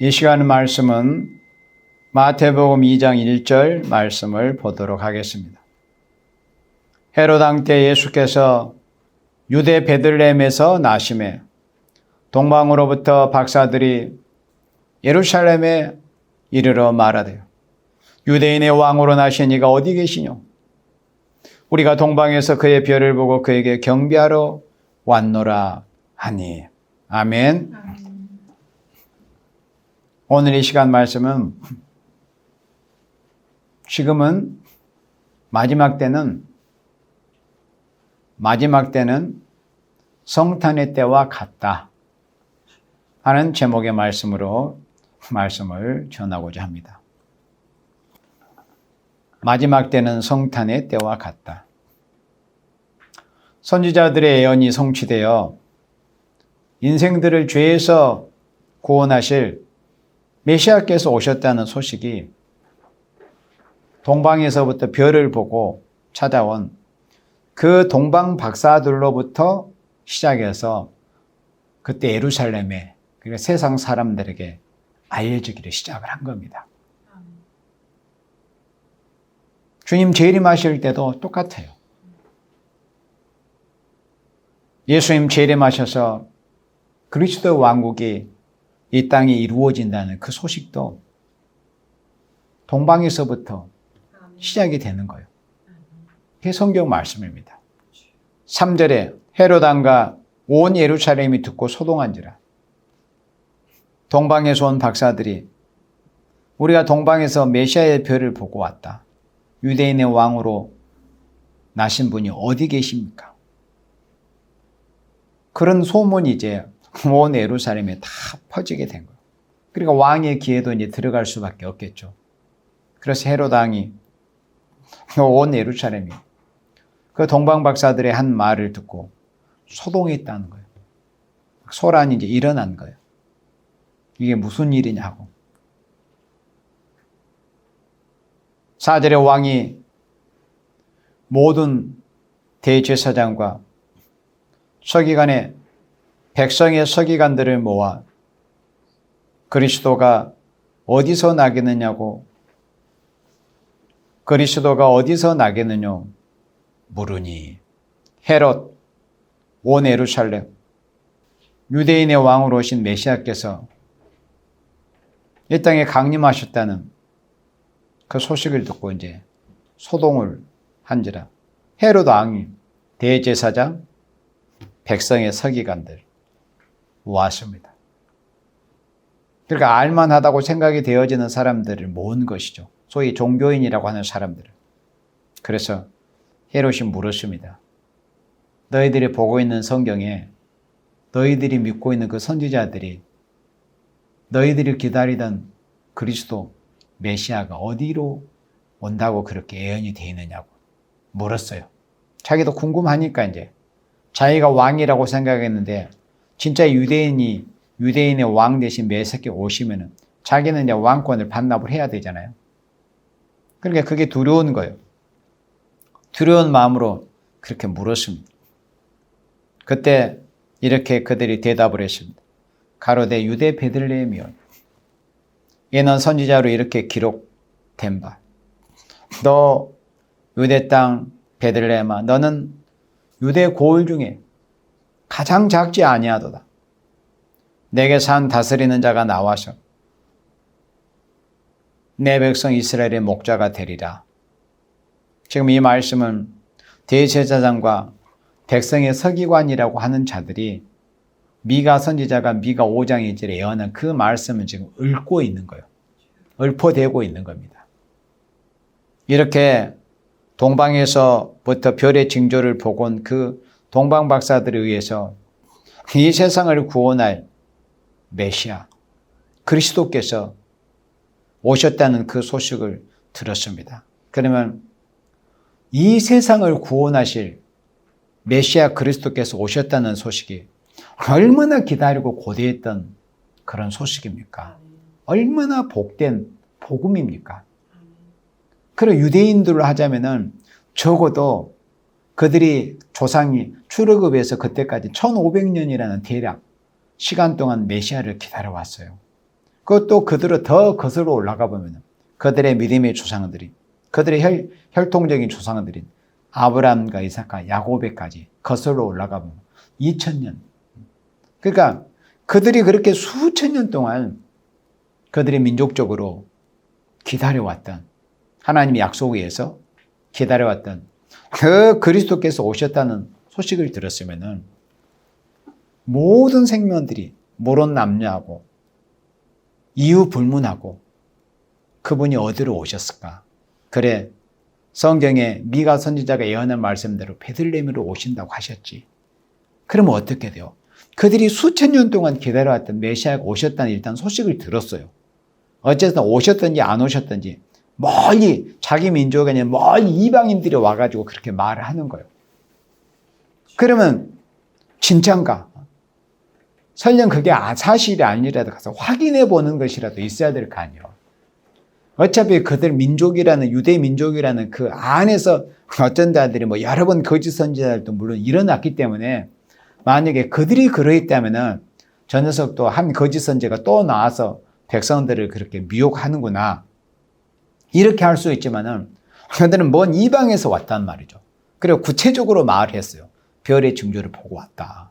이 시간 말씀은 마태복음 2장 1절 말씀을 보도록 하겠습니다. 헤롯 왕 때 예수께서 유대 베들레헴에서 나심에 동방으로부터 박사들이 예루살렘에 이르러 말하되 유대인의 왕으로 나신 이가 어디 계시뇨? 우리가 동방에서 그의 별을 보고 그에게 경배하러 왔노라 하니. 아멘. 오늘 이 시간 말씀은 지금은 마지막 때는 성탄의 때와 같다 하는 제목의 말씀으로 말씀을 전하고자 합니다. 마지막 때는 성탄의 때와 같다. 선지자들의 예언이 성취되어 인생들을 죄에서 구원하실 메시아께서 오셨다는 소식이 동방에서부터 별을 보고 찾아온 그 동방 박사들로부터 시작해서 그때 예루살렘에 그리고 세상 사람들에게 알려지기를 시작을 한 겁니다. 주님 재림하실 때도 똑같아요. 예수님 재림하셔서 그리스도 왕국이 이 땅에 이루어진다는 그 소식도 동방에서부터 시작이 되는 거예요. 그게 성경 말씀입니다. 3절에 헤롯 왕과 온 예루살렘이 듣고 소동한지라. 동방에서 온 박사들이 우리가 동방에서 메시아의 별을 보고 왔다. 유대인의 왕으로 나신 분이 어디 계십니까? 그런 소문이 이제 온 예루살렘에 다 퍼지게 된 거예요. 그러니까 왕의 귀에도 이제 들어갈 수밖에 없겠죠. 그래서 헤롯 왕이 온 예루살렘이 그 동방 박사들의 한 말을 듣고 소동했다는 거예요. 소란이 이제 일어난 거예요. 이게 무슨 일이냐고. 4절에 왕이 모든 대제사장과 서기관의 백성의 서기관들을 모아 그리스도가 어디서 나겠느냐고 물으니 헤롯 온 예루살렘 유대인의 왕으로 오신 메시아께서 이 땅에 강림하셨다는 그 소식을 듣고 이제 소동을 한지라. 헤롯 왕이 대제사장 백성의 서기관들 모았습니다. 그러니까 알만하다고 생각이 되어지는 사람들을 모은 것이죠. 소위 종교인이라고 하는 사람들을. 그래서 헤롯이 물었습니다. 너희들이 보고 있는 성경에 너희들이 믿고 있는 그 선지자들이 너희들이 기다리던 그리스도 메시아가 어디로 온다고 그렇게 예언이 되어 있느냐고 물었어요. 자기도 궁금하니까 이제 자기가 왕이라고 생각했는데 진짜 유대인의 왕 대신 메시아께 오시면은 자기는 이제 왕권을 반납을 해야 되잖아요. 그러니까 그게 두려운 거예요. 두려운 마음으로 그렇게 물었습니다. 그때 이렇게 그들이 대답을 했습니다. 가로되 유대 베들레헴이여 이는 선지자로 이렇게 기록된 바 너 유대 땅 베들레헴아 너는 유대 고을 중에 가장 작지 아니하도다. 내게 산 다스리는 자가 나와서 내 백성 이스라엘의 목자가 되리라. 지금 이 말씀은 대제사장과 백성의 서기관이라고 하는 자들이 미가 선지자가 미가 5장 1절에 예언한 그 말씀을 지금 읊고 있는 거예요. 읊어대고 있는 겁니다. 이렇게 동방에서부터 별의 징조를 보고 온 그 동방 박사들에 의해서 이 세상을 구원할 메시아 그리스도께서 오셨다는 그 소식을 들었습니다. 그러면 이 세상을 구원하실 메시아 그리스도께서 오셨다는 소식이 얼마나 기다리고 고대했던 그런 소식입니까? 얼마나 복된 복음입니까? 그리고 유대인들로 하자면은 적어도 그들이 조상이 출애굽에서 그때까지 1500년이라는 대략 시간 동안 메시아를 기다려왔어요. 그것도 그대로 더 거슬러 올라가 보면 그들의 믿음의 조상들이, 그들의 혈통적인 조상들인 아브라함과 이삭과 야고보까지 거슬러 올라가 보면 2000년. 그러니까 그들이 그렇게 수천 년 동안 그들이 민족적으로 기다려왔던, 하나님의 약속에 의해서 기다려왔던 그 그리스도께서 오셨다는 소식을 들었으면은 모든 생명들이 모론 남녀하고 이유 불문하고 그분이 어디로 오셨을까? 그래, 성경에 미가 선지자가 예언한 말씀대로 베들레헴으로 오신다고 하셨지. 그러면 어떻게 돼요? 그들이 수천 년 동안 기다려왔던 메시아가 오셨다는 일단 소식을 들었어요. 어쨌든 오셨든지 안 오셨든지 멀리, 자기 민족이 아니라 멀리 이방인들이 와가지고 그렇게 말을 하는 거예요. 그러면 진짠가? 설령 그게 사실이 아니라도 가서 확인해 보는 것이라도 있어야 될 거 아니에요. 어차피 그들 민족이라는, 유대 민족이라는 그 안에서 어떤 자들이 뭐 여러 번 거짓 선지자들도 물론 일어났기 때문에 만약에 그들이 그러했다면은 저 녀석도 한 거짓 선지자가 또 나와서 백성들을 그렇게 미혹하는구나. 이렇게 할 수 있지만은 그들은 먼 이방에서 왔단 말이죠. 그리고 구체적으로 말을 했어요. 별의 징조를 보고 왔다.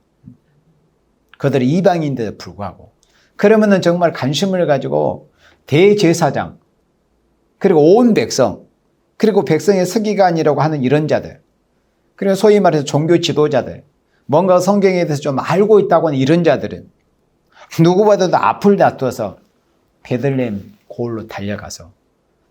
그들이 이방인데도 불구하고. 그러면은 정말 관심을 가지고 대제사장, 그리고 온 백성, 그리고 백성의 서기관이라고 하는 이런 자들, 그리고 소위 말해서 종교 지도자들, 뭔가 성경에 대해서 좀 알고 있다고 하는 이런 자들은 누구보다도 앞을 다투어서 베들레헴 고을로 달려가서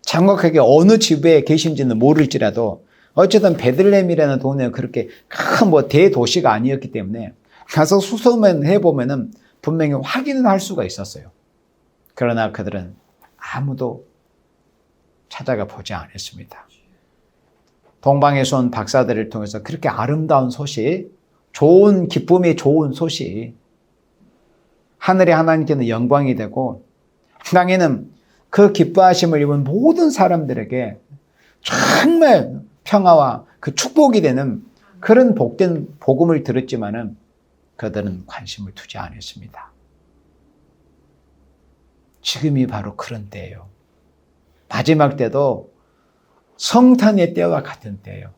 정확하게 어느 집에 계신지는 모를지라도 어쨌든 베들레헴이라는 동네는 그렇게 큰 뭐 대도시가 아니었기 때문에 가서 수소문 해보면은 분명히 확인은 할 수가 있었어요. 그러나 그들은 아무도 찾아가 보지 않았습니다. 동방에서 온 박사들을 통해서 그렇게 아름다운 소식, 좋은 기쁨이 좋은 소식, 하늘의 하나님께는 영광이 되고 땅에는 그 기뻐하심을 입은 모든 사람들에게 정말 평화와 그 축복이 되는 그런 복된 복음을 들었지만은 그들은 관심을 두지 않았습니다. 지금이 바로 그런 때예요. 마지막 때도 성탄의 때와 같은 때예요.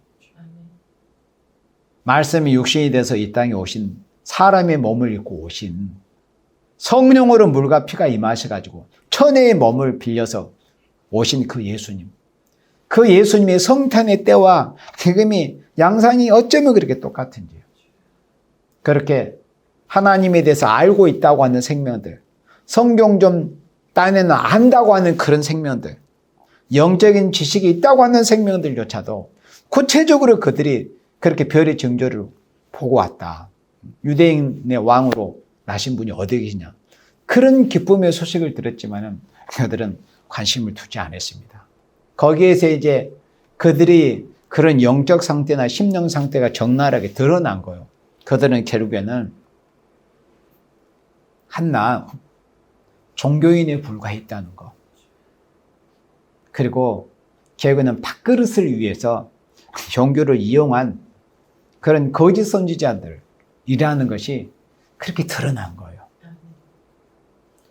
말씀이 육신이 돼서 이 땅에 오신, 사람의 몸을 입고 오신, 성령으로 물과 피가 임하셔가지고 천혜의 몸을 빌려서 오신 그 예수님, 그 예수님의 성탄의 때와 지금이 양상이 어쩌면 그렇게 똑같은지요. 그렇게 하나님에 대해서 알고 있다고 하는 생명들, 성경 좀 딴에는 안다고 하는 그런 생명들, 영적인 지식이 있다고 하는 생명들조차도 구체적으로 그들이 그렇게 별의 징조를 보고 왔다. 유대인의 왕으로 나신 분이 어디 계시냐. 그런 기쁨의 소식을 들었지만은 그들은 관심을 두지 않았습니다. 거기에서 이제 그들이 그런 영적 상태나 심령 상태가 적나라하게 드러난 거예요. 그들은 결국에는 한낱 종교인에 불과했다는 거. 그리고 결국에는 밥그릇을 위해서 종교를 이용한 그런 거짓 선지자들이라는 것이 그렇게 드러난 거예요.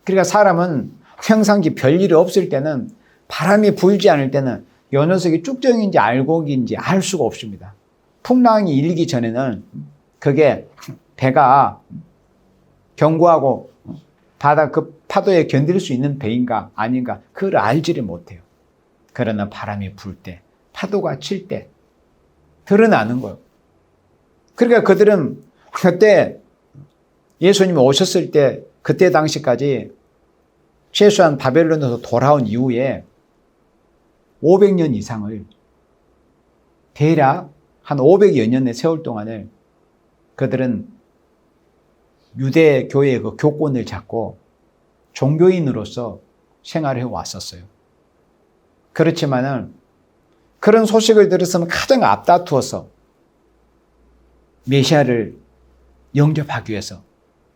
그러니까 사람은 평상시 별일이 없을 때는, 바람이 불지 않을 때는 요 녀석이 쭉정인지 알곡인지 알 수가 없습니다. 풍랑이 일기 전에는 그게 배가 견고하고 바다 그 파도에 견딜 수 있는 배인가 아닌가 그걸 알지를 못해요. 그러나 바람이 불 때, 파도가 칠 때 드러나는 거예요. 그러니까 그들은 그때 예수님이 오셨을 때, 그때 당시까지 최소한 바벨론에서 돌아온 이후에 500년 이상을, 대략 한 500여 년의 세월 동안을 그들은 유대 교회의 그 교권을 잡고 종교인으로서 생활해 왔었어요. 그렇지만은 그런 소식을 들었으면 가장 앞다투어서 메시아를 영접하기 위해서,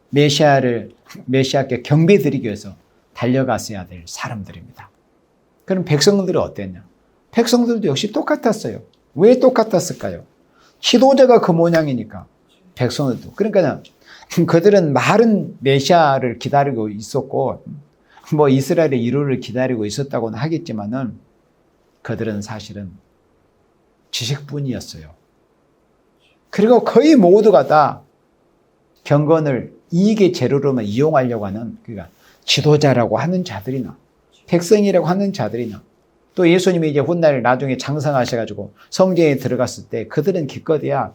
메시아께 경배드리기 위해서 달려갔어야 될 사람들입니다. 그럼 백성들은 어땠냐? 백성들도 역시 똑같았어요. 왜 똑같았을까요? 지도자가 그 모양이니까 백성들도. 그러니까 그들은 마른 메시아를 기다리고 있었고, 뭐 이스라엘의 위로를 기다리고 있었다고는 하겠지만은 그들은 사실은 지식뿐이었어요. 그리고 거의 모두가 다 경건을 이익의 재료로만 이용하려고 하는, 그러니까 지도자라고 하는 자들이나 백성이라고 하는 자들이나, 또 예수님이 이제 훗날 나중에 장성하셔가지고 성전에 들어갔을 때 그들은 기껏해야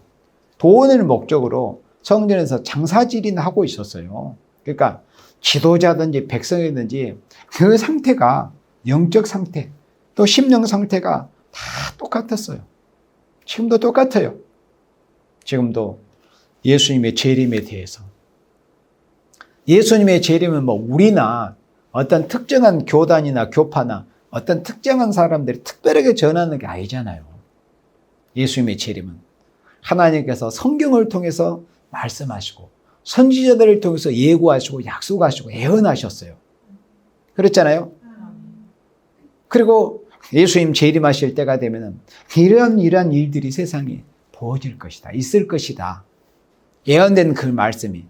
돈을 목적으로 성전에서 장사질이나 하고 있었어요. 그러니까 지도자든지 백성이든지 그 상태가, 영적 상태 또 심령 상태가 다 똑같았어요. 지금도 똑같아요. 지금도 예수님의 재림에 대해서, 예수님의 재림은 뭐 우리나 어떤 특정한 교단이나 교파나 어떤 특정한 사람들이 특별하게 전하는 게 아니잖아요. 예수님의 재림은 하나님께서 성경을 통해서 말씀하시고 선지자들을 통해서 예고하시고 약속하시고 예언하셨어요. 그렇잖아요. 그리고 예수님 재림하실 때가 되면 이러한 일들이 세상에 벌어질 것이다, 있을 것이다, 예언된 그 말씀이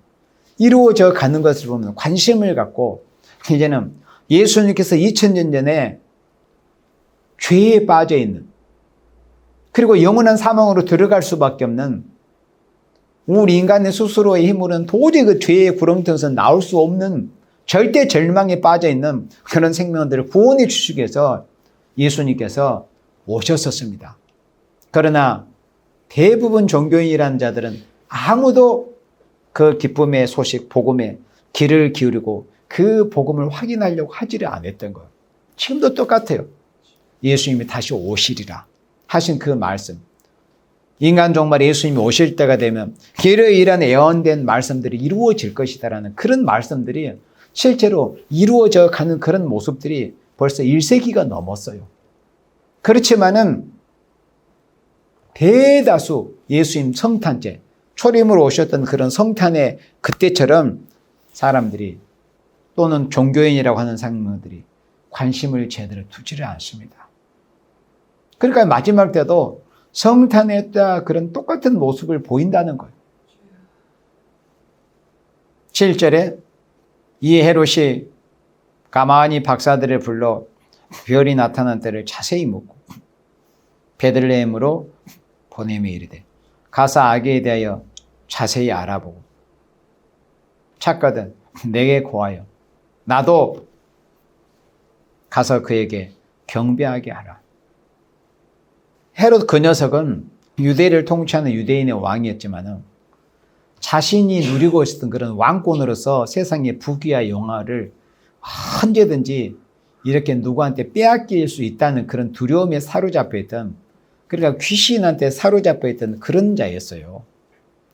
이루어져 가는 것을 보면 관심을 갖고, 이제는 예수님께서 2000년 전에 죄에 빠져 있는, 그리고 영원한 사망으로 들어갈 수밖에 없는, 우리 인간의 스스로의 힘으로는 도저히 그 죄의 구렁텅이에서 나올 수 없는 절대 절망에 빠져 있는 그런 생명들을 구원해 주시기 위해서 예수님께서 오셨었습니다. 그러나 대부분 종교인이라는 자들은 아무도 그 기쁨의 소식, 복음에 귀를 기울이고 그 복음을 확인하려고 하지를 않았던 거예요. 지금도 똑같아요. 예수님이 다시 오시리라 하신 그 말씀, 인간 종말 예수님이 오실 때가 되면 이러이러한 예언된 말씀들이 이루어질 것이다라는 그런 말씀들이 실제로 이루어져 가는 그런 모습들이 벌써 1세기가 넘었어요. 그렇지만은 대다수 예수님 성탄제, 초림으로 오셨던 그런 성탄의 그때처럼 사람들이 또는 종교인이라고 하는 사람들이 관심을 제대로 두지를 않습니다. 그러니까 마지막 때도 성탄에 따라 그런 똑같은 모습을 보인다는 거예요. 7절에 이 헤롯이 가만히 박사들을 불러 별이 나타난 때를 자세히 묻고 베들레헴으로 보내며 이르되 가서 아기에 대하여 자세히 알아보고 찾거든 내게 고하여 나도 가서 그에게 경배하게 하라. 헤롯 그 녀석은 유대를 통치하는 유대인의 왕이었지만 자신이 누리고 있었던 그런 왕권으로서 세상의 부귀와 영화를 언제든지 이렇게 누구한테 빼앗길 수 있다는 그런 두려움에 사로잡혀 있던, 그러니까 귀신한테 사로잡혀 있던 그런 자였어요.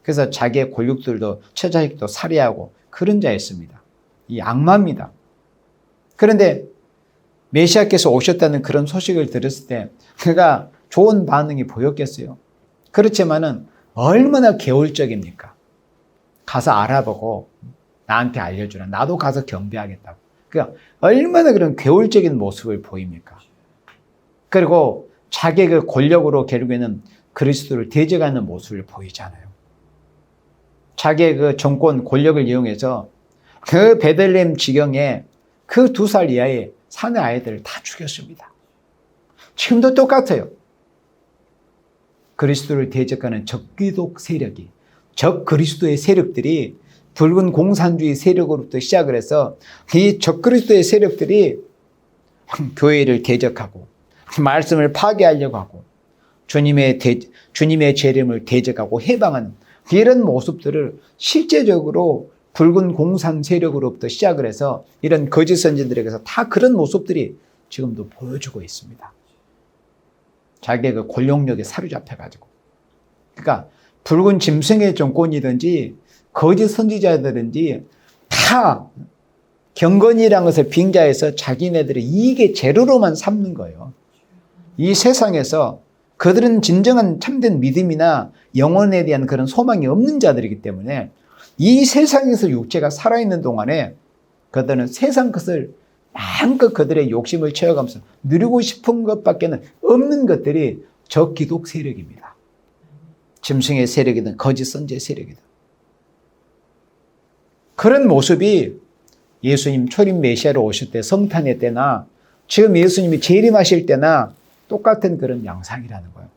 그래서 자기의 권력들도 처자식도 살해하고 그런 자였습니다. 이 악마입니다. 그런데 메시아께서 오셨다는 그런 소식을 들었을 때 그가 좋은 반응이 보였겠어요. 그렇지만은 얼마나 개울적입니까? 가서 알아보고 나한테 알려주라. 나도 가서 경배하겠다고. 그러니까 얼마나 그런 개울적인 모습을 보입니까? 그리고 자기의 그 권력으로 결국에는 그리스도를 대적하는 모습을 보이잖아요. 자기의 그 정권, 권력을 이용해서 그 베들레헴 지경에 그 2살 이하의 사내 아이들을 다 죽였습니다. 지금도 똑같아요. 그리스도를 대적하는 적기독 세력이, 적 그리스도의 세력들이 붉은 공산주의 세력으로부터 시작을 해서 이 적그리스도의 세력들이 교회를 대적하고 말씀을 파괴하려고 하고 주님의 재림을 대적하고 해방하는 이런 모습들을 실제적으로 붉은 공산 세력으로부터 시작을 해서 이런 거짓 선지들에게서 다 그런 모습들이 지금도 보여주고 있습니다. 자기의 그 권력력에 사로잡혀가지고. 그러니까 붉은 짐승의 정권이든지 거짓 선지자들인지 다 경건이라는 것을 빙자해서 자기네들의 이익의 재료로만 삼는 거예요. 이 세상에서 그들은 진정한 참된 믿음이나 영혼에 대한 그런 소망이 없는 자들이기 때문에 이 세상에서 육체가 살아있는 동안에 그들은 세상 것을 마음껏 그들의 욕심을 채워가면서 누리고 싶은 것밖에는 없는 것들이 적기독 세력입니다. 짐승의 세력이든 거짓 선지의 세력이든. 그런 모습이 예수님 초림 메시아로 오실 때 성탄의 때나 지금 예수님이 재림하실 때나 똑같은 그런 양상이라는 거예요.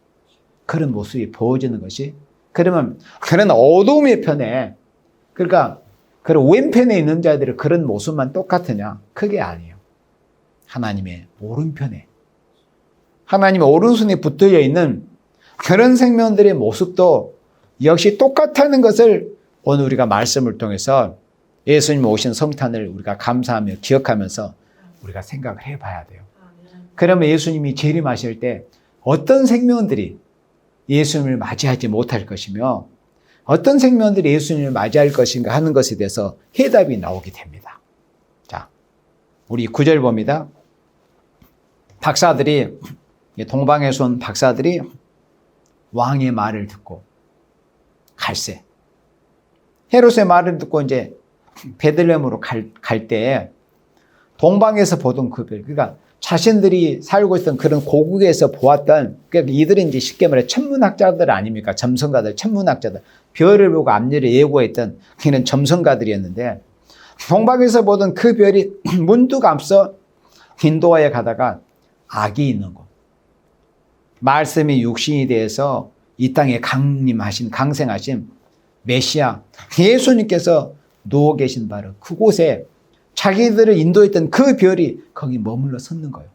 그런 모습이 보여지는 것이, 그러면 그런 어둠의 편에, 그러니까 그런 왼편에 있는 자들의 그런 모습만 똑같으냐? 그게 아니에요. 하나님의 오른편에, 하나님의 오른손에 붙들려 있는 그런 생명들의 모습도 역시 똑같다는 것을 오늘 우리가 말씀을 통해서 예수님 오신 성탄을 우리가 감사하며 기억하면서 우리가 생각을 해봐야 돼요. 그러면 예수님이 재림하실 때 어떤 생명들이 예수님을 맞이하지 못할 것이며 어떤 생명들이 예수님을 맞이할 것인가 하는 것에 대해서 해답이 나오게 됩니다. 자, 우리 9절 봅니다. 박사들이, 동방에서 온 박사들이 왕의 말을 듣고 갈새, 헤롯의 말을 듣고 이제 베들레헴으로 갈 때 동방에서 보던 그 별, 그러니까 자신들이 살고 있던 그런 고국에서 보았던, 그러니까 이들은 이제 쉽게 말해 천문학자들 아닙니까? 점성가들, 천문학자들. 별을 보고 앞일을 예고했던 그런 점성가들이었는데, 동방에서 보던 그 별이 문득 앞서 인도하에 가다가 악이 있는 곳, 말씀이 육신이 되어서 이 땅에 강생하신 메시아 예수님께서 누워 계신 바로 그곳에 자기들을 인도했던 그 별이 거기 머물러 섰는 거예요.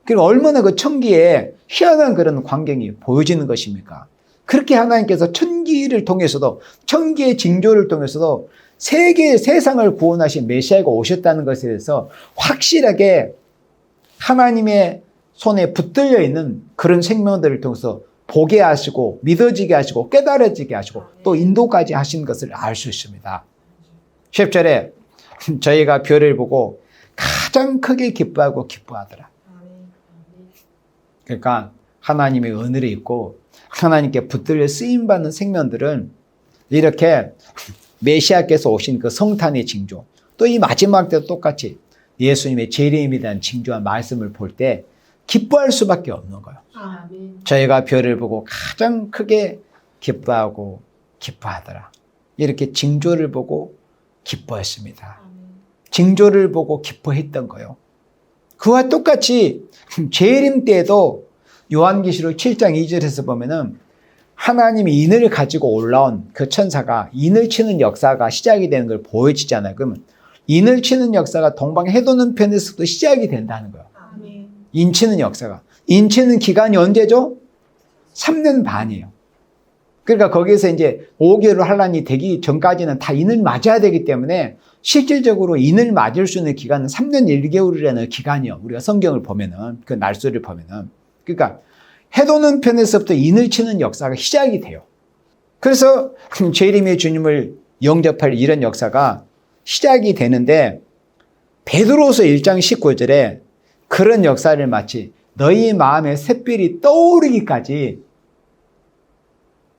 그리고 얼마나 그 천기에 희한한 그런 광경이 보여지는 것입니까? 그렇게 하나님께서 천기를 통해서도, 천기의 징조를 통해서도 세상을 구원하신 메시아가 오셨다는 것에 대해서 확실하게 하나님의 손에 붙들려 있는 그런 생명들을 통해서 보게 하시고 믿어지게 하시고 깨달아지게 하시고 또 인도까지 하신 것을 알 수 있습니다. 10절에 저희가 별을 보고 가장 크게 기뻐하고 기뻐하더라. 그러니까 하나님의 은혜를 입고 하나님께 붙들려 쓰임받는 생명들은 이렇게 메시아께서 오신 그 성탄의 징조, 또 이 마지막 때도 똑같이 예수님의 재림에 대한 징조와 말씀을 볼 때 기뻐할 수밖에 없는 거예요. 저희가 별을 보고 가장 크게 기뻐하고 기뻐하더라. 이렇게 징조를 보고 기뻐했습니다. 징조를 보고 기뻐했던 거예요. 그와 똑같이 재림 때에도 요한계시록 7장 2절에서 보면은 하나님이 인을 가지고 올라온 그 천사가 인을 치는 역사가 시작이 되는 걸 보여지잖아요. 그러면 인을 치는 역사가 동방 해돋는 편에서도 시작이 된다는 거예요. 인 치는 역사가. 인 치는 기간이 언제죠? 3년 반이에요. 그러니까 거기에서 이제 5개월 환란이 되기 전까지는 다 인을 맞아야 되기 때문에 실질적으로 인을 맞을 수 있는 기간은 3년 1개월이라는 기간이요. 우리가 성경을 보면은, 그 날수를 보면은. 그러니까 해돋는 편에서부터 인을 치는 역사가 시작이 돼요. 그래서 재림의 주님을 영접할 이런 역사가 시작이 되는데, 베드로서 1장 19절에 그런 역사를 마치 너희 마음에 샛별이 떠오르기까지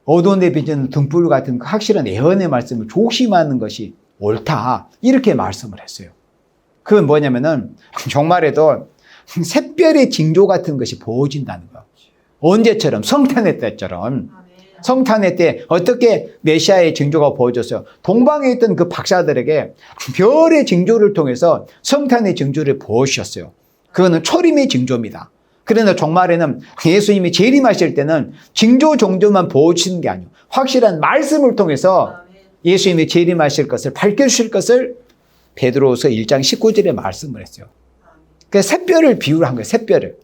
어두운 데 비치는 등불 같은 그 확실한 예언의 말씀을 조심하는 것이 옳다. 이렇게 말씀을 했어요. 그건 뭐냐면은 정말에도 샛별의 징조 같은 것이 보여진다는 거예요. 언제처럼? 성탄의 때처럼. 성탄의 때 어떻게 메시아의 징조가 보여졌어요? 동방에 있던 그 박사들에게 별의 징조를 통해서 성탄의 징조를 보여주셨어요. 그거는 초림의 징조입니다. 그러나 종말에는 예수님이 재림하실 때는 징조 정도만 보여주시는 게 아니에요. 확실한 말씀을 통해서 예수님이 재림하실 것을 밝혀주실 것을 베드로서 1장 19절에 말씀을 했어요. 그 샛별을 비유를 한 거예요. 샛별을.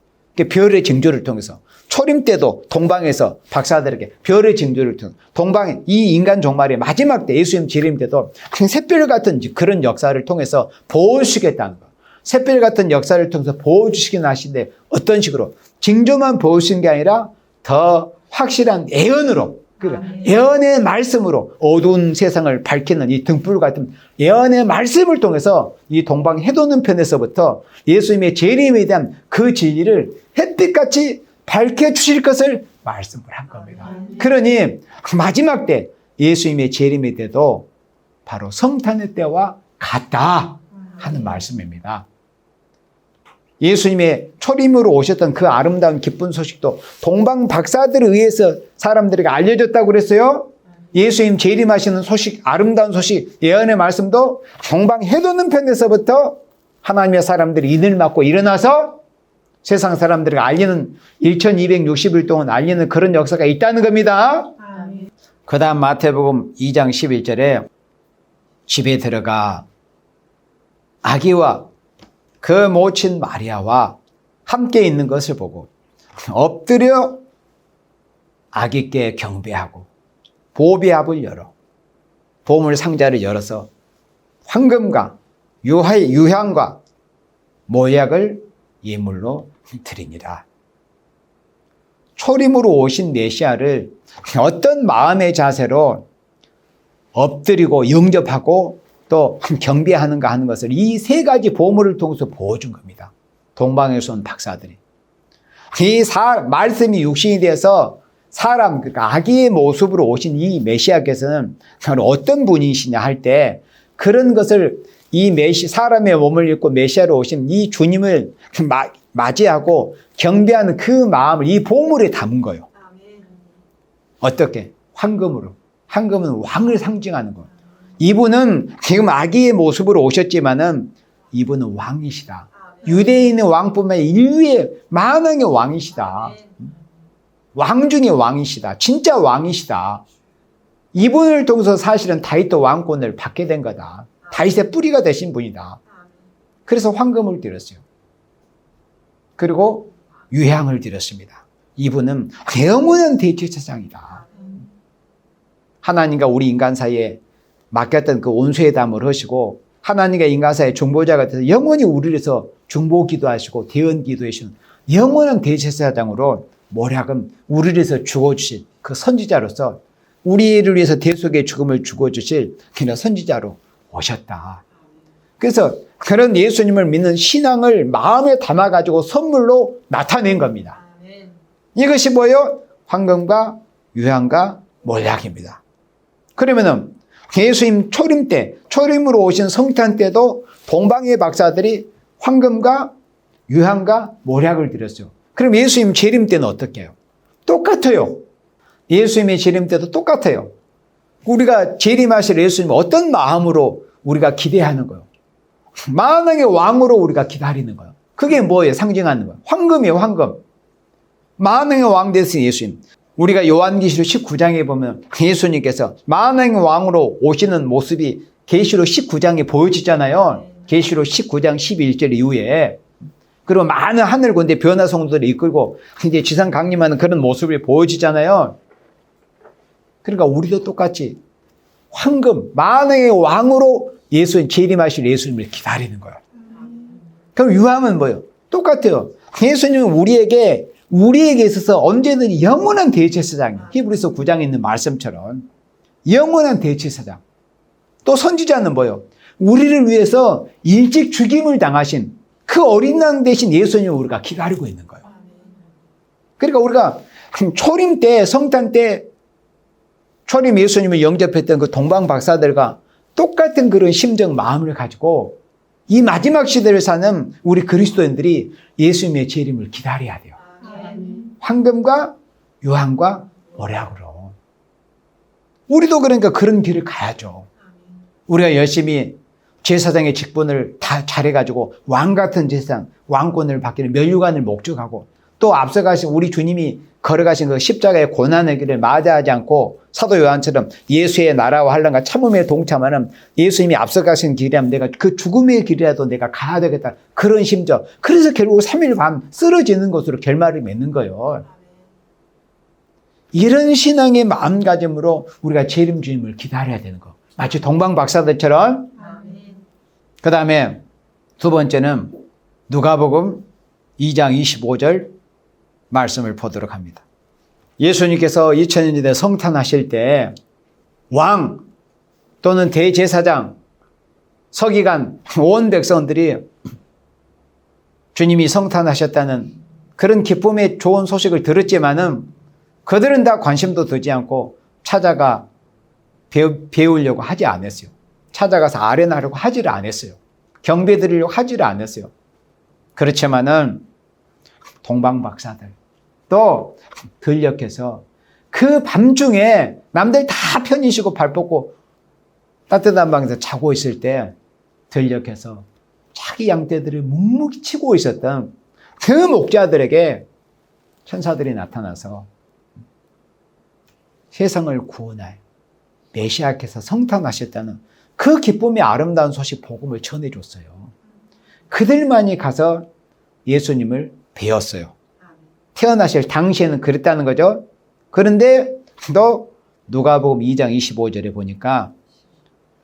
별의 징조를 통해서. 초림 때도 동방에서 박사들에게 별의 징조를 통해서, 동방에 이 인간 종말의 마지막 때 예수님 재림 때도 샛별 같은 그런 역사를 통해서 보여주시겠다는 거예요. 샛별 같은 역사를 통해서 보여주시긴 하시는데 어떤 식으로? 징조만 보여주시는 게 아니라 더 확실한 예언으로, 예언의 말씀으로 어두운 세상을 밝히는 이 등불 같은 예언의 말씀을 통해서 이 동방 해돋는 편에서부터 예수님의 재림에 대한 그 진리를 햇빛같이 밝혀주실 것을 말씀을 한 겁니다. 그러니 마지막 때 예수님의 재림의 때도 바로 성탄의 때와 같다 하는 말씀입니다. 예수님의 초림으로 오셨던 그 아름다운 기쁜 소식도 동방 박사들에 의해서 사람들에게 알려졌다고 그랬어요? 예수님 재림하시는 소식, 아름다운 소식, 예언의 말씀도 동방 해돋는 편에서부터 하나님의 사람들이 이늘 맞고 일어나서 세상 사람들에게 알리는 1260일 동안 알리는 그런 역사가 있다는 겁니다. 그 다음 마태복음 2장 11절에 집에 들어가 아기와 그 모친 마리아와 함께 있는 것을 보고 엎드려 아기께 경배하고 보배압을 열어 보물 상자를 열어서 황금과 유향과 모약을 예물로 드립니다. 초림으로 오신 메시아를 어떤 마음의 자세로 엎드리고 영접하고 또 경배하는가 하는 것을 이 세 가지 보물을 통해서 보여준 겁니다. 동방에서 온 박사들이. 이 말씀이 육신이 되어서 사람, 그러니까 아기의 모습으로 오신 이 메시아께서는 어떤 분이시냐 할 때 그런 것을 사람의 몸을 입고 메시아로 오신 이 주님을 맞이하고 경배하는 그 마음을 이 보물에 담은 거예요. 어떻게? 황금으로. 황금은 왕을 상징하는 거예요. 이분은 지금 아기의 모습으로 오셨지만은 이분은 왕이시다. 유대인의 왕뿐만 아니라 인류의 만왕의 왕이시다. 왕 중의 왕이시다. 진짜 왕이시다. 이분을 통해서 사실은 다윗도 왕권을 받게 된 거다. 다윗의 뿌리가 되신 분이다. 그래서 황금을 드렸어요. 그리고 유향을 드렸습니다. 이분은 영원한 대제사장이다. 하나님과 우리 인간 사이에 맡겼던 그 온수회담을 하시고 하나님과 인간 사이의 중보자가 돼서 영원히 우리를 위해서 중보 기도하시고 대언 기도하시는 영원한 대제사장으로 모략은 우리를 위해서 죽어주실 그 선지자로서 우리를 위해서 대속의 죽음을 죽어주실 그런 선지자로 오셨다. 그래서 그런 예수님을 믿는 신앙을 마음에 담아가지고 선물로 나타낸 겁니다. 이것이 뭐예요? 황금과 유향과 몰약입니다. 그러면은 예수님 초림 때, 초림으로 오신 성탄 때도 동방의 박사들이 황금과 유향과 몰약을 드렸어요. 그럼 예수님 재림 때는 어떻게 해요? 똑같아요. 예수님의 재림 때도 똑같아요. 우리가 재림하실 예수님 어떤 마음으로 우리가 기대하는 거예요? 만왕의 왕으로 우리가 기다리는 거예요. 그게 뭐예요? 상징하는 거예요. 황금이에요, 황금. 만왕의 왕 되신 예수님. 우리가 요한계시록 19장에 보면 예수님께서 만왕의 왕으로 오시는 모습이 계시록 19장에 보여지잖아요. 계시록 19장 11절 이후에. 그리고 많은 하늘 군대 변화 성도들을 이끌고 이제 지상 강림하는 그런 모습이 보여지잖아요. 그러니까 우리도 똑같이 황금, 만왕의 왕으로 재림하실 예수님을 기다리는 거예요. 그럼 유황은 뭐예요? 똑같아요. 예수님은 우리에게 있어서 언제든 영원한 대제사장이에요. 히브리서 9장에 있는 말씀처럼 영원한 대제사장. 또 선지자는 뭐예요? 우리를 위해서 일찍 죽임을 당하신 그 어린 양 대신 예수님을 우리가 기다리고 있는 거예요. 그러니까 우리가 초림 때, 성탄 때 초림 예수님을 영접했던 그 동방 박사들과 똑같은 그런 심정, 마음을 가지고 이 마지막 시대를 사는 우리 그리스도인들이 예수님의 재림을 기다려야 돼요. 황금과 유황과 몰약으로. 우리도 그러니까 그런 길을 가야죠. 우리가 열심히 제사장의 직분을 다 잘해가지고 왕 같은 제사장, 왕권을 받기는 면류관을 목적하고 또 앞서가신 우리 주님이 걸어가신 그 십자가의 고난의 길을 마다하지 않고 사도 요한처럼 예수의 나라와 환난과 참음에 동참하는 예수님이 앞서가신 길이라면 내가 그 죽음의 길이라도 내가 가야 되겠다. 그런 심정. 그래서 결국 3일 반 쓰러지는 것으로 결말을 맺는 거예요. 이런 신앙의 마음가짐으로 우리가 재림 주님을 기다려야 되는 거. 마치 동방 박사들처럼. 그 다음에 두 번째는 누가복음 2장 25절 말씀을 보도록 합니다. 예수님께서 2000년 전에 성탄하실 때 왕 또는 대제사장, 서기관, 온 백성들이 주님이 성탄하셨다는 그런 기쁨의 좋은 소식을 들었지만은 그들은 다 관심도 두지 않고 찾아가 배우려고 하지 않았어요. 찾아가서 아뢰나려고 하지를 않았어요. 경배 드리려고 하지를 않았어요. 그렇지만은 동방 박사들 또 들녘에서 그 그 밤중에 남들 다 편히 쉬고 발 뻗고 따뜻한 방에서 자고 있을 때 들녘에서 자기 양떼들을 묵묵히 치고 있었던 그 목자들에게 천사들이 나타나서 세상을 구원할 메시아께서 성탄하셨다는 그 기쁨의 아름다운 소식 복음을 전해줬어요. 그들만이 가서 예수님을 배웠어요. 태어나실 당시에는 그랬다는 거죠. 그런데 또 누가복음 2장 25절에 보니까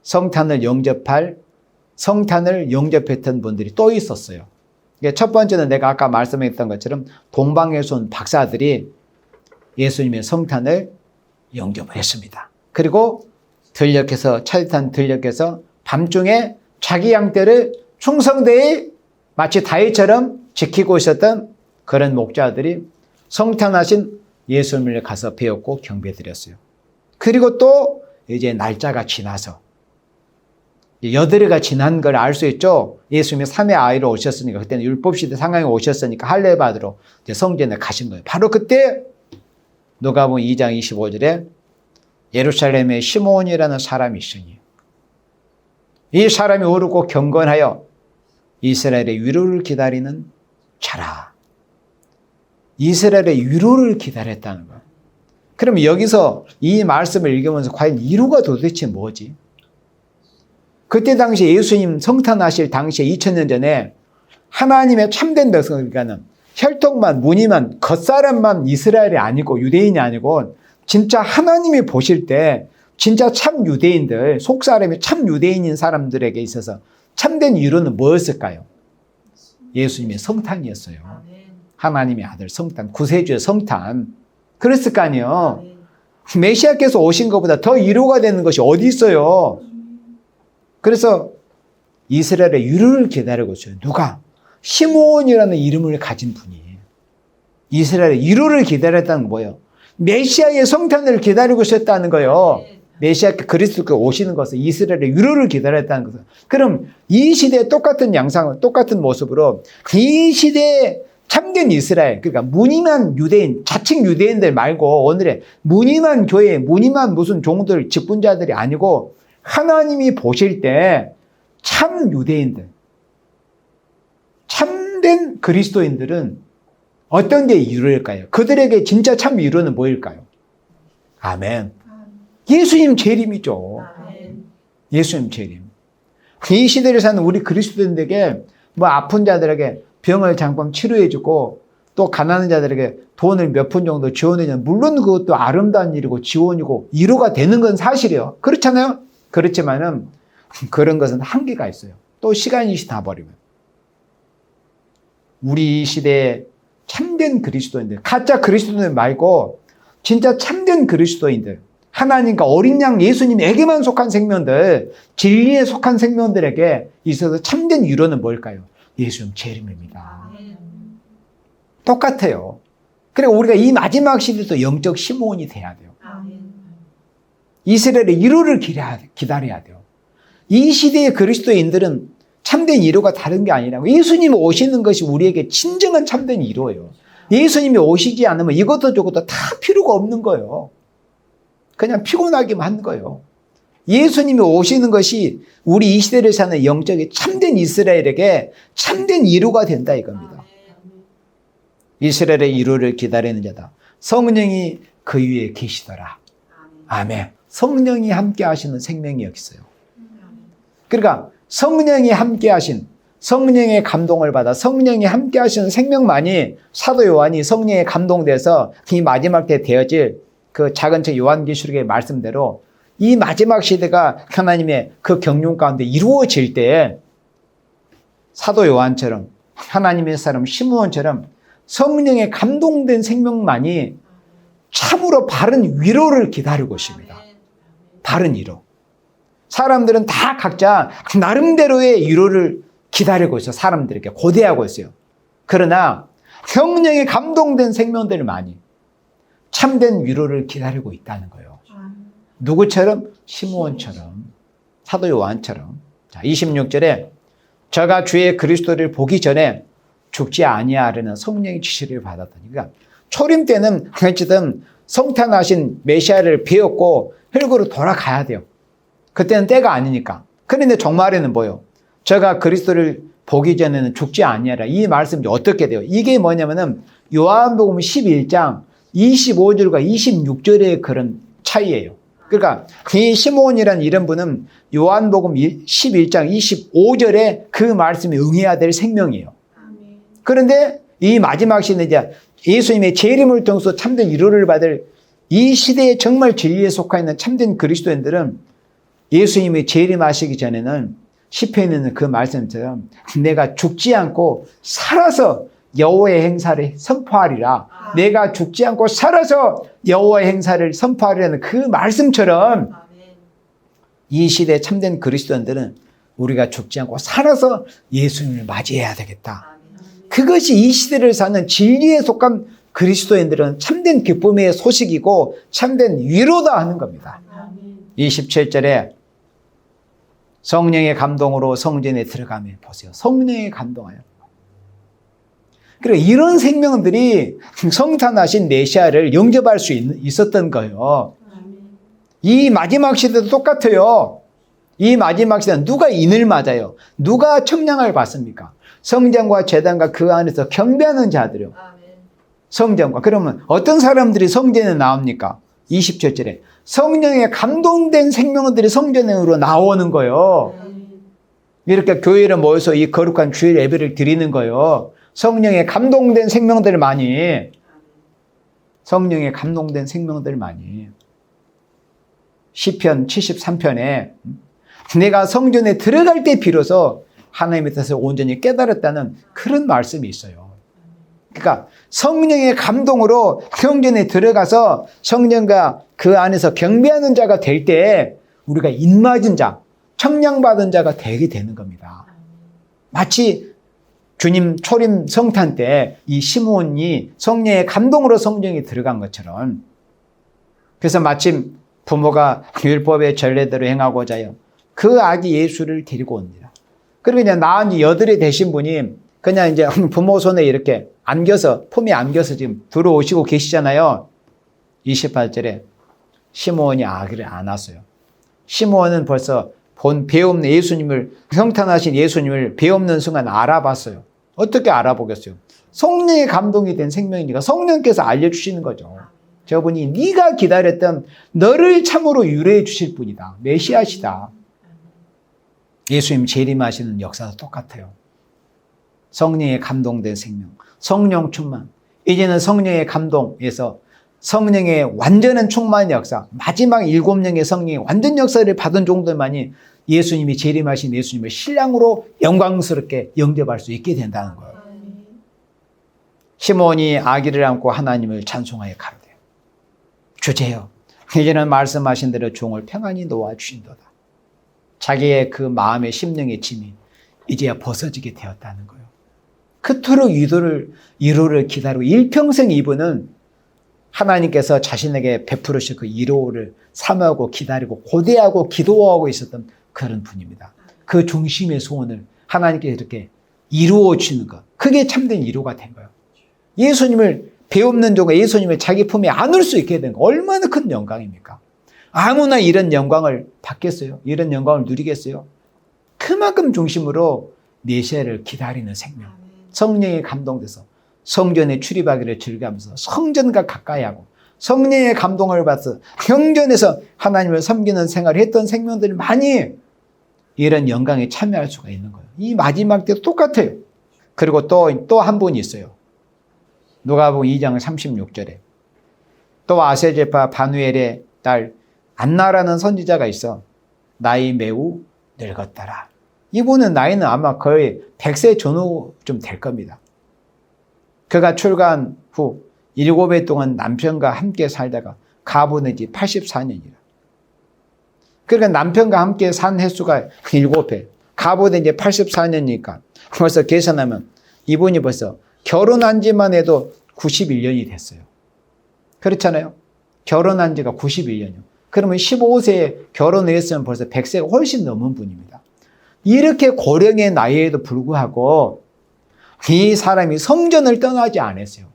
성탄을 영접했던 분들이 또 있었어요. 첫 번째는 내가 아까 말씀했던 것처럼 동방에서 온 박사들이 예수님의 성탄을 영접을 했습니다. 그리고 차디찬 들녘에서 밤중에 자기 양떼를 충성되이 마치 다윗처럼 지키고 있었던 그런 목자들이 성탄하신 예수님을 가서 배웠고 경배드렸어요. 그리고 또 이제 날짜가 지나서 여드레가 지난 걸 알 수 있죠. 예수님이 3의 아이로 오셨으니까 그때는 율법시대 상황에 오셨으니까 할례 받으러 이제 성전에 가신 거예요. 바로 그때 누가복음 2장 25절에 예루살렘에 시므온이라는 사람이 있으니 이 사람이 오르고 경건하여 이스라엘의 위로를 기다리는 자라. 이스라엘의 위로를 기다렸다는 거예요. 그럼 여기서 이 말씀을 읽으면서 과연 위로가 도대체 뭐지? 그때 당시 예수님 성탄하실 당시에 2000년 전에 하나님의 참된 백성, 그러니까 혈통만 무늬만 겉사람만 이스라엘이 아니고 유대인이 아니고 진짜 하나님이 보실 때 진짜 참 유대인들, 속사람이 참 유대인인 사람들에게 있어서 참된 위로는 뭐였을까요? 예수님의 성탄이었어요. 하나님의 아들 성탄, 구세주의 성탄. 그랬을 거 아니에요. 메시아께서 오신 것보다 더 위로가 되는 것이 어디 있어요? 그래서 이스라엘의 위로를 기다리고 있어요. 누가? 시므온이라는 이름을 가진 분이 이스라엘의 위로를 기다렸다는 건 뭐예요? 메시아의 성탄을 기다리고 있었다는 거예요. 메시아께 그리스도께 오시는 것은 이스라엘의 위로를 기다렸다는 것은. 그럼 이 시대에 똑같은 양상을 똑같은 모습으로 이 시대에 참된 이스라엘, 그러니까 무늬만 유대인, 자칭 유대인들 말고 오늘의 무늬만 교회, 무늬만 무슨 종들, 직분자들이 아니고 하나님이 보실 때 참 유대인들, 참된 그리스도인들은 어떤 게 위로일까요? 그들에게 진짜 참 위로는 뭐일까요? 아멘. 예수님 재림이죠. 예수님 재림. 이 시대를 사는 우리 그리스도인들에게 뭐 아픈 자들에게 병을 잠깐 치료해주고 또 가난한 자들에게 돈을 몇 푼 정도 지원해주는, 물론 그것도 아름다운 일이고 지원이고 위로가 되는 건 사실이에요. 그렇잖아요. 그렇지만은 그런 것은 한계가 있어요. 또 시간이 다 버리면. 우리 이 시대에 참된 그리스도인들, 가짜 그리스도인들 말고 진짜 참된 그리스도인들, 하나님과 어린 양 예수님에게만 속한 생명들, 진리에 속한 생명들에게 있어서 참된 위로는 뭘까요? 예수님 재림입니다. 똑같아요. 그러니까 우리가 이 마지막 시대도 영적 시므온이 돼야 돼요. 이스라엘의 위로를 기다려야 돼요. 이 시대의 그리스도인들은 참된 위로가 다른 게 아니라고. 예수님이 오시는 것이 우리에게 진정한 참된 위로예요. 예수님이 오시지 않으면 이것도 저것도 다 필요가 없는 거예요. 그냥 피곤하기만 한 거예요. 예수님이 오시는 것이 우리 이 시대를 사는 영적인 참된 이스라엘에게 참된 위로가 된다 이겁니다. 이스라엘의 위로를 기다리는 자다. 성령이 그 위에 계시더라. 아멘. 성령이 함께 하시는 생명이 여기 있어요. 그러니까 성령이 함께 하신, 성령의 감동을 받아 성령이 함께 하시는 생명만이 사도 요한이 성령에 감동돼서 이 마지막 때 되어질 그 작은 책 요한계시록의 말씀대로 이 마지막 시대가 하나님의 그 경륜 가운데 이루어질 때 사도 요한처럼 하나님의 사람 시므온처럼 성령에 감동된 생명만이 참으로 바른 위로를 기다리고 있습니다. 바른 위로. 사람들은 다 각자 나름대로의 위로를 기다리고 있어요. 사람들에게 고대하고 있어요. 그러나 성령에 감동된 생명들만이 참된 위로를 기다리고 있다는 거예요. 누구처럼? 시므온처럼, 사도 요한처럼. 자, 26절에 저가 주의 그리스도를 보기 전에 죽지 아니하려는 성령의 지시를 받았더니, 그러니까 초림 때는 어쨌든 성탄하신 메시아를 배웠고 흙으로 돌아가야 돼요. 그때는 때가 아니니까. 그런데 종말에는 뭐요? 저가 그리스도를 보기 전에는 죽지 아니하라. 이 말씀이 어떻게 돼요? 이게 뭐냐면은 요한복음 11장 25절과 26절의 그런 차이예요. 그러니까 이 시몬이라는 이런 분은 요한복음 11장 25절에 그 말씀이 응해야 될 생명이에요. 그런데 이 마지막 시는 이제 예수님의 재림을 통해서 참된 위로를 받을 이 시대에 정말 진리에 속해 있는 참된 그리스도인들은 예수님이 재림하시기 전에는 시편에 있는 그 말씀처럼 내가 죽지 않고 살아서 여호와의 행사를 선포하리라. 내가 죽지 않고 살아서 여호와의 행사를 선포하리라는 그 말씀처럼 이 시대에 참된 그리스도인들은 우리가 죽지 않고 살아서 예수님을 맞이해야 되겠다. 그것이 이 시대를 사는 진리에 속한 그리스도인들은 참된 기쁨의 소식이고 참된 위로다 하는 겁니다. 27절에 성령의 감동으로 성전에 들어가며 보세요. 성령의 감동하여. 그리고 이런 생명들이 성탄하신 메시아를 영접할 수 있었던 거예요. 이 마지막 시대도 똑같아요. 이 마지막 시대는 누가 인을 맞아요? 누가 청량을 받습니까? 성전과 제단과 그 안에서 경배하는 자들이요. 성전과. 그러면 어떤 사람들이 성전에 나옵니까? 27절에 성령에 감동된 생명들이 성전으로 나오는 거예요. 이렇게 교회를 모여서 이 거룩한 주일 예배를 드리는 거예요. 성령에 감동된 생명들 많이. 성령에 감동된 생명들 많이. 시편 73편에 내가 성전에 들어갈 때 비로소 하나님의 뜻을 온전히 깨달았다는 그런 말씀이 있어요. 그러니까 성령의 감동으로 성전에 들어가서 성령과 그 안에서 경배하는 자가 될 때 우리가 인맞은 자, 청량받은 자가 되게 되는 겁니다. 마치 주님 초림 성탄 때 이 시몬이 성령의 감동으로 성전에 들어간 것처럼. 그래서 마침 부모가 율법의 전례대로 행하고자 하여 그 아기 예수를 데리고 옵니다. 그리고 그냥 낳은 지 8이 되신 분이 그냥 이제 부모 손에 이렇게 안겨서, 품에 안겨서 지금 들어오시고 계시잖아요. 28절에 시몬이 아기를 안았어요. 시몬은 벌써 배없는 예수님을, 성탄하신 예수님을 배없는 순간 알아봤어요. 어떻게 알아보겠어요? 성령의 감동이 된 생명이니까 성령께서 알려주시는 거죠. 저분이 네가 기다렸던 너를 참으로 유래해 주실 분이다. 메시아시다. 예수님 재림하시는 역사도 똑같아요. 성령에 감동된 생명, 성령 충만. 이제는 성령의 감동에서 성령의 완전한 충만의 역사, 마지막 7명의 성령의 완전 역사를 받은 정도만이 예수님이 재림하신 예수님을 신랑으로 영광스럽게 영접할 수 있게 된다는 거예요. 시몬이 아기를 안고 하나님을 찬송하여 가로되 주제여 이제는 말씀하신 대로 종을 평안히 놓아주신도다. 자기의 그 마음의 심령의 짐이 이제야 벗어지게 되었다는 거예요. 그토록 위로를 기다리고 일평생 이분은 하나님께서 자신에게 베푸르실 그 위로를 사모하고 기다리고 고대하고 기도하고 있었던 그런 분입니다. 그 중심의 소원을 하나님께 이렇게 이루어 주는 것, 그게 참된 위로가 된 거예요. 예수님을 배없는 종가 예수님을 자기 품에 안을 수 있게 된 거 얼마나 큰 영광입니까? 아무나 이런 영광을 받겠어요? 이런 영광을 누리겠어요? 그만큼 중심으로 메시아를 기다리는 생명, 성령에 감동돼서 성전에 출입하기를 즐겨하면서 성전과 가까이 하고 성령의 감동을 받아서 경전에서 하나님을 섬기는 생활을 했던 생명들이 많이 이런 영광에 참여할 수가 있는 거예요. 이 마지막 때도 똑같아요. 그리고 또 한 분이 있어요. 누가복음 2장 36절에 또 아세제파 바누엘의 딸 안나라는 선지자가 있어 나이 매우 늙었더라. 이분은 나이는 아마 거의 100세 전후쯤 될 겁니다. 그가 출가한 후 7해 동안 남편과 함께 살다가 가보낸 지 84년이라. 그러니까 남편과 함께 산 횟수가 7회, 가보낸 지 84년이니까 벌써 계산하면 이분이 벌써 결혼한 지만 해도 91년이 됐어요. 그렇잖아요. 결혼한 지가 91년이요. 그러면 15세에 결혼을 했으면 벌써 100세가 훨씬 넘은 분입니다. 이렇게 고령의 나이에도 불구하고 이 사람이 성전을 떠나지 않았어요.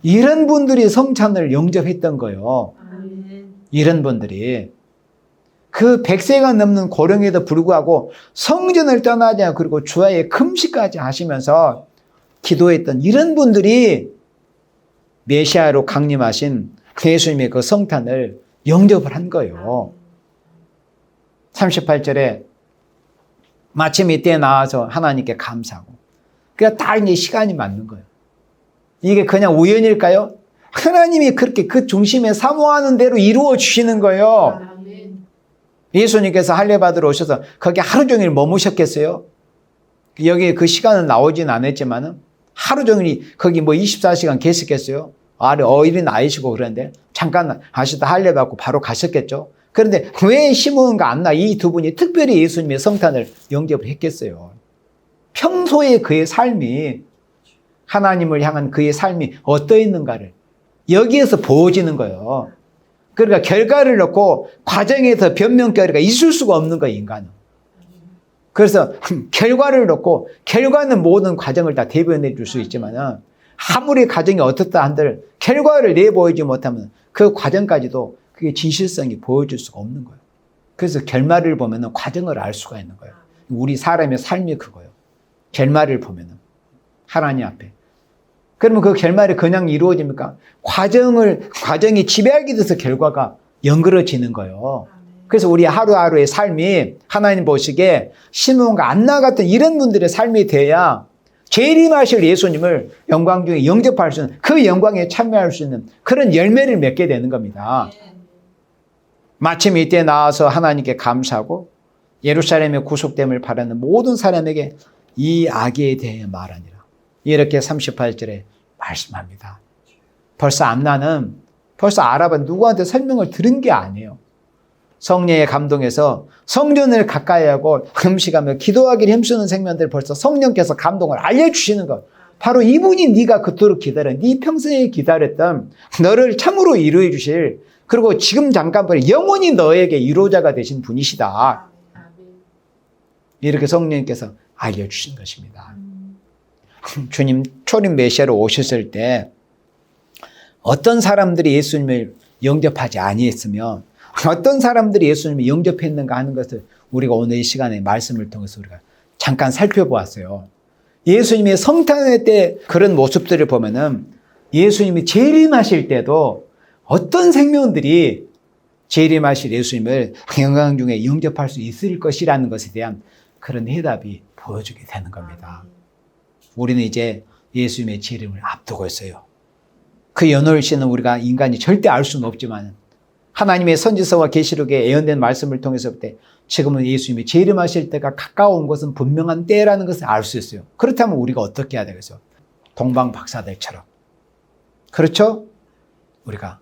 이런 분들이 성찬을 영접했던 거예요. 아멘. 이런 분들이. 그 100세가 넘는 고령에도 불구하고 성전을 떠나지 않고 그리고 주야에 금식까지 하시면서 기도했던 이런 분들이 메시아로 강림하신 예수님의 그 성탄을 영접을 한 거예요. 38절에 마침 이때 나와서 하나님께 감사하고. 그러니까 다 이제 시간이 맞는 거예요. 이게 그냥 우연일까요? 하나님이 그렇게 그 중심에 사모하는 대로 이루어 주시는 거예요. 아멘. 예수님께서 할례 받으러 오셔서 거기 하루 종일 머무셨겠어요? 여기 그 시간은 나오진 않았지만은 하루 종일 거기 뭐 24시간 계셨겠어요? 아래 어일이 나이시고 그런데 잠깐 하시다 할례 받고 바로 가셨겠죠? 그런데 왜 시므온과 안나 이 두 분이 특별히 예수님의 성탄을 영접을 했겠어요? 평소에 그의 삶이 하나님을 향한 그의 삶이 어떠했는가를 여기에서 보여지는 거예요. 그러니까 결과를 놓고 과정에서 변명거리가 있을 수가 없는 거예요, 인간은. 그래서 결과를 놓고 결과는 모든 과정을 다 대변해 줄 수 있지만은 아무리 과정이 어떻다 한들 결과를 내보이지 못하면 그 과정까지도 그게 진실성이 보여줄 수가 없는 거예요. 그래서 결말을 보면은 과정을 알 수가 있는 거예요. 우리 사람의 삶이 그거예요. 결말을 보면은 하나님 앞에. 그러면 그 결말이 그냥 이루어집니까? 과정이 지배하게 돼서 결과가 연그러지는 거예요. 그래서 우리 하루하루의 삶이 하나님 보시기에 시므온과 안나 같은 이런 분들의 삶이 돼야 재림하실 예수님을 영광 중에 영접할 수 있는 그 영광에 참여할 수 있는 그런 열매를 맺게 되는 겁니다. 마침 이때 나와서 하나님께 감사하고 예루살렘의 구속됨을 바라는 모든 사람에게 이 악에 대해 말하니라. 이렇게 38절에 말씀합니다. 벌써 안나는 벌써 아랍은 누구한테 설명을 들은 게 아니에요. 성령의 감동에서 성전을 가까이 하고 금식하며 기도하기를 힘쓰는 생명들 벌써 성령께서 감동을 알려주시는 것. 바로 이분이 네가 그토록 기다려 네 평생에 기다렸던 너를 참으로 이루어 주실 그리고 지금 잠깐뿐에 영원히 너에게 이루어자가 되신 분이시다. 이렇게 성령님께서 알려주신 것입니다. 주님 초림 메시아로 오셨을 때 어떤 사람들이 예수님을 영접하지 아니했으며 어떤 사람들이 예수님을 영접했는가 하는 것을 우리가 오늘 이 시간에 말씀을 통해서 우리가 잠깐 살펴보았어요. 예수님의 성탄의 때 그런 모습들을 보면은 예수님이 재림하실 때도 어떤 생명들이 재림하실 예수님을 영광 중에 영접할 수 있을 것이라는 것에 대한 그런 해답이 보여주게 되는 겁니다. 우리는 이제 예수님의 재림을 앞두고 있어요. 그 연호일 씨는 우리가 인간이 절대 알 수는 없지만 하나님의 선지서와 계시록에 예언된 말씀을 통해서 볼 때 지금은 예수님이 재림하실 때가 가까운 것은 분명한 때라는 것을 알 수 있어요. 그렇다면 우리가 어떻게 해야 되겠어요? 동방 박사들처럼. 그렇죠? 우리가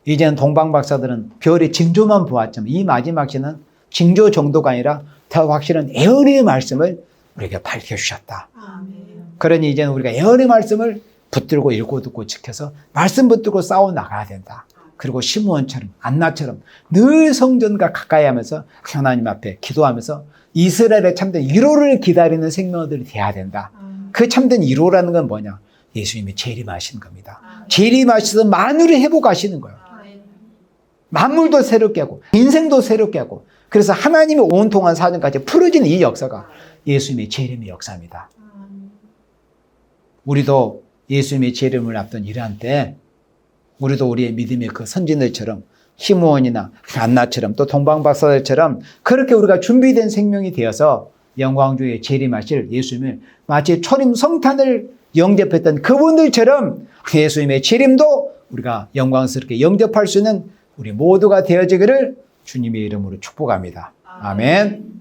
이제는 동방 박사들은 별의 징조만 보았지만 이 마지막 시는 징조 정도가 아니라 더 확실한 예언의 말씀을 우리에게 밝혀주셨다. 그러니 이제는 우리가 예언의 말씀을 붙들고 읽고 듣고 지켜서 말씀 붙들고 싸워 나가야 된다. 그리고 시므온처럼 안나처럼 늘 성전과 가까이 하면서 하나님 앞에 기도하면서 이스라엘의 참된 1호를 기다리는 생명들이 돼야 된다. 그 참된 1호라는 건 뭐냐? 예수님이 재림하시는 겁니다. 재림하셔서 만유를 회복하시는 거예요. 만물도 새롭게 하고 인생도 새롭게 하고 그래서 하나님이 온통한 사정까지 풀어지는 이 역사가 예수님의 재림의 역사입니다. 우리도 예수님의 재림을 앞둔 이러한 때 우리도 우리의 믿음의 그 선진들처럼 시므온이나 안나처럼 또 동방박사들처럼 그렇게 우리가 준비된 생명이 되어서 영광 중에 재림하실 예수님을 마치 초림 성탄을 영접했던 그분들처럼 예수님의 재림도 우리가 영광스럽게 영접할 수 있는 우리 모두가 되어지기를 주님의 이름으로 축복합니다. 아멘.